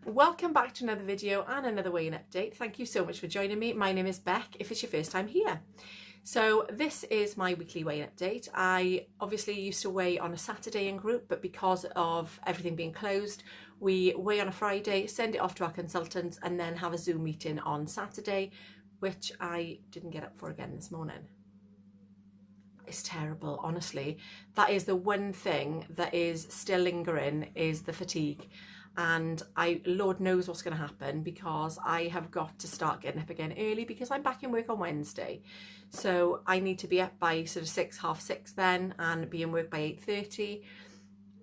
Welcome back to another video and another weigh-in update. Thank you so much for joining me. My name is Beck if it's your first time here. So this is my weekly weigh-in update. I obviously used to weigh on a Saturday in group, but because of everything being closed, we weigh on a Friday, send it off to our consultants and then have a Zoom meeting on Saturday, which I didn't get up for again this morning. It's terrible, honestly. That is the one thing that is still lingering, is the fatigue. And Lord knows what's going to happen, because I have got to start getting up again early because I'm back in work on Wednesday. So I need to be up by sort of 6, half 6 then, and be in work by 8:30.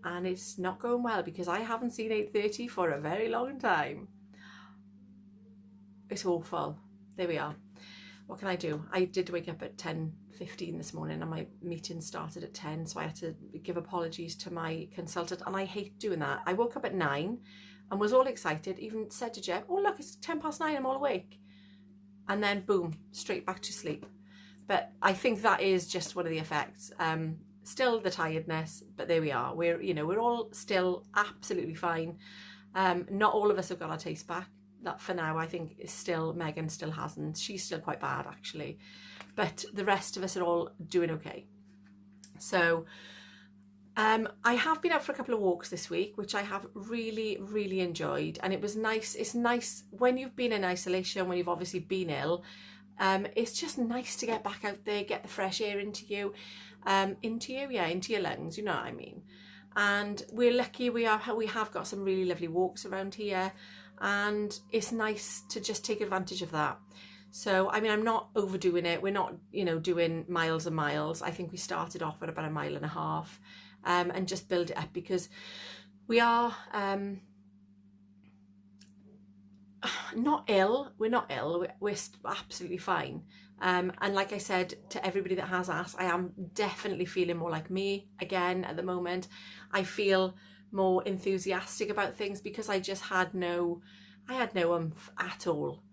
And it's not going well because I haven't seen 8:30 for a very long time. It's awful. There we are. What can I do? I did wake up at 10:15 this morning and my meeting started at 10, so I had to give apologies to my consultant, and I hate doing that. I woke up at 9 and was all excited, even said to Jeff, oh look, it's 9:10, I'm all awake. And then boom, straight back to sleep. But I think that is just one of the effects. Still the tiredness, but there we are. We're all still absolutely fine. Not all of us have got our taste back. That for now, I think, is still, Megan still hasn't. She's still quite bad actually, but the rest of us are all doing okay. So I have been out for a couple of walks this week, which I have really enjoyed, and it was nice. It's nice when you've been in isolation, when you've obviously been ill. It's just nice to get back out there, get the fresh air into your lungs, you know what I mean. And we're lucky, we have got some really lovely walks around here, and it's nice to just take advantage of that. So I mean, I'm not overdoing it. We're not, doing miles and miles. I think we started off at about 1.5 miles, and just build it up, because we are not ill. We're not ill. We're absolutely fine. And like I said to everybody that has asked, I am definitely feeling more like me again at the moment. I feel more enthusiastic about things because I just had no oomph at all.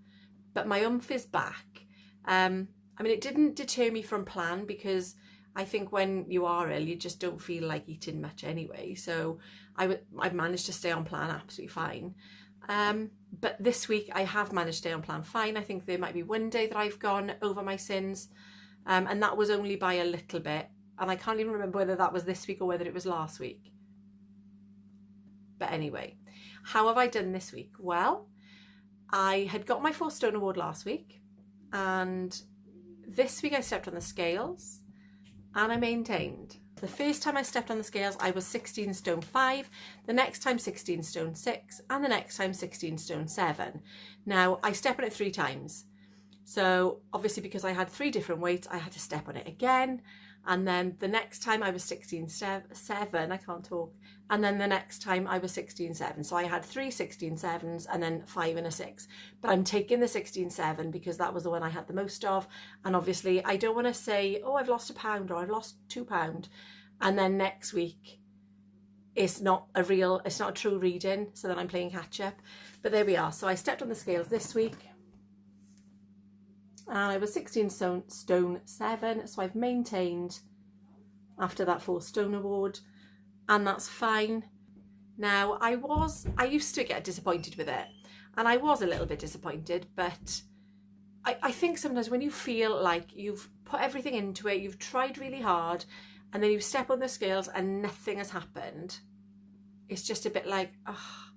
But my oomph is back. I mean, it didn't deter me from plan, because I think when you are ill, you just don't feel like eating much anyway. So I've managed to stay on plan absolutely fine. But this week I have managed to stay on plan fine. I think there might be one day that I've gone over my sins, and that was only by a little bit. And I can't even remember whether that was this week or whether it was last week. But anyway, how have I done this week? Well, I had got my 4 stone award last week, and this week I stepped on the scales and I maintained. The first time I stepped on the scales, I was 16 stone 5, the next time 16 stone 6, and the next time 16 stone 7. Now, I step on it 3 times. So obviously, because I had 3 different weights, I had to step on it again. And then the next time I was 16.7, I can't talk. And then the next time I was 16.7. So I had 3 16.7s and then 5 and a 6. But I'm taking the 16.7 because that was the one I had the most of. And obviously I don't want to say, oh, I've lost a pound or I've lost £2. And then next week it's not a true reading. So then I'm playing catch up. But there we are. So I stepped on the scales this week. And I was 16 stone 7, so I've maintained after that 4 stone award, and that's fine. Now, I used to get disappointed with it, and I was a little bit disappointed, but I think sometimes when you feel like you've put everything into it, you've tried really hard, and then you step on the scales and nothing has happened, it's just a bit like, oh,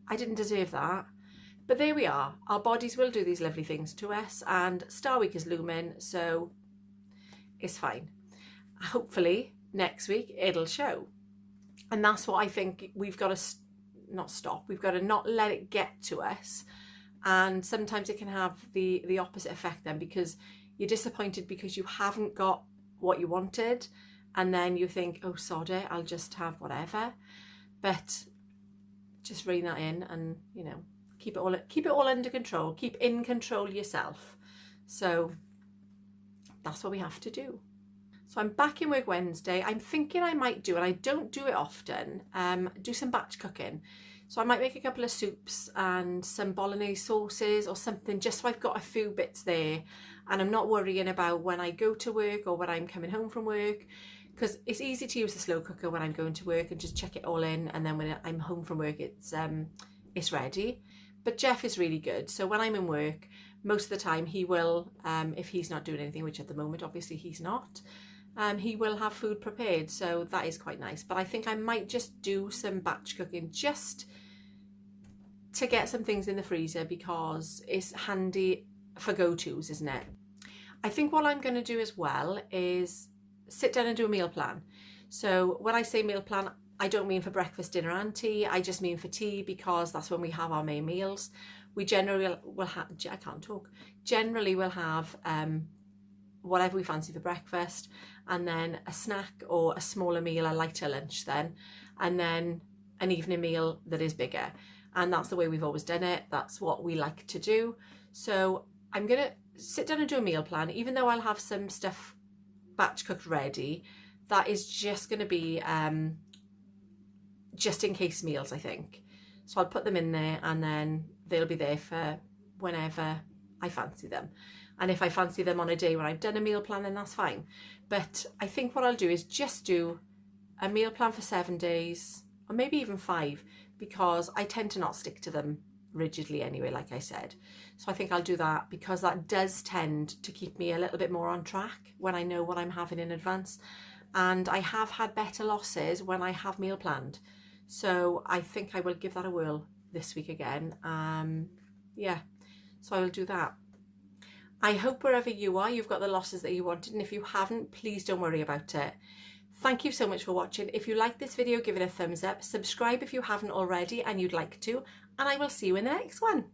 I didn't deserve that. But there we are. Our bodies will do these lovely things to us, and Star Week is looming, so it's fine. Hopefully next week it'll show. And that's what I think we've got to not stop. We've got to not let it get to us. And sometimes it can have the opposite effect then, because you're disappointed because you haven't got what you wanted, and then you think, oh, sod it, I'll just have whatever. But just rein that in and, keep it all under control. Keep in control yourself. So that's what we have to do. So I'm back in work Wednesday. I'm thinking I might do, and I don't do it often, do some batch cooking. So I might make a couple of soups and some bolognese sauces or something, just so I've got a few bits there, and I'm not worrying about when I go to work or when I'm coming home from work, because it's easy to use the slow cooker when I'm going to work and just chuck it all in, and then when I'm home from work, it's it's ready. But Jeff is really good. So when I'm in work, most of the time he will, if he's not doing anything, which at the moment obviously he's not, he will have food prepared. So that is quite nice. But I think I might just do some batch cooking just to get some things in the freezer, because it's handy for go-tos, isn't it? I think what I'm going to do as well is sit down and do a meal plan. So when I say meal plan, I don't mean for breakfast, dinner and tea. I just mean for tea, because that's when we have our main meals. We generally will have, I can't talk, generally we'll have whatever we fancy for breakfast, and then a snack or a smaller meal, a lighter lunch then, and then an evening meal that is bigger. And that's the way we've always done it. That's what we like to do. So I'm going to sit down and do a meal plan, even though I'll have some stuff batch cooked ready. That is just going to be just in case meals, I think. So I'll put them in there, and then they'll be there for whenever I fancy them. And if I fancy them on a day when I've done a meal plan, then that's fine. But I think what I'll do is just do a meal plan for 7 days, or maybe even 5, because I tend to not stick to them rigidly anyway, like I said. So I think I'll do that, because that does tend to keep me a little bit more on track when I know what I'm having in advance. And I have had better losses when I have meal planned. So I think I will give that a whirl this week again. Yeah, so I will do that. I hope wherever you are, you've got the losses that you wanted. And if you haven't, please don't worry about it. Thank you so much for watching. If you like this video, give it a thumbs up. Subscribe if you haven't already and you'd like to. And I will see you in the next one.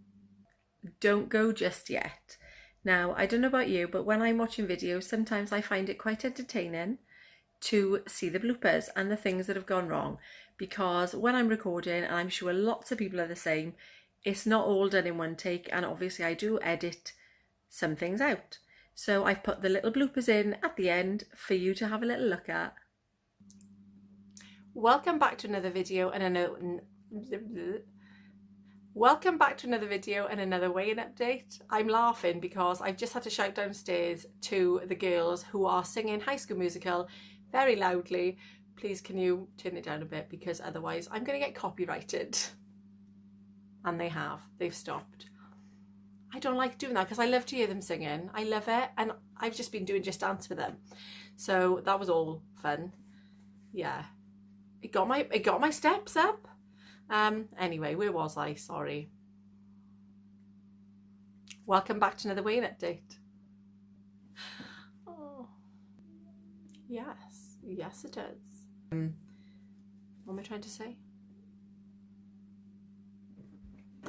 Don't go just yet. Now, I don't know about you, but when I'm watching videos, sometimes I find it quite entertaining to see the bloopers and the things that have gone wrong, because when I'm recording, and I'm sure lots of people are the same, it's not all done in one take, and obviously I do edit some things out. So I've put the little bloopers in at the end for you to have a little look at. Welcome back to another video and another weighing update. I'm laughing because I've just had to shout downstairs to the girls who are singing High School Musical very loudly. Please can you turn it down a bit, because otherwise I'm going to get copyrighted. And they've stopped. I don't like doing that because I love to hear them singing. I love it, and I've just been doing Just Dance for them. So that was all fun. Yeah. It got my steps up. Anyway, where was I? Sorry. Welcome back to another weighing update. Oh. Yes. Yes, it is. What am I trying to say?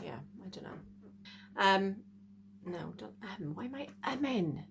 Yeah, I don't know. No, don't why am I in?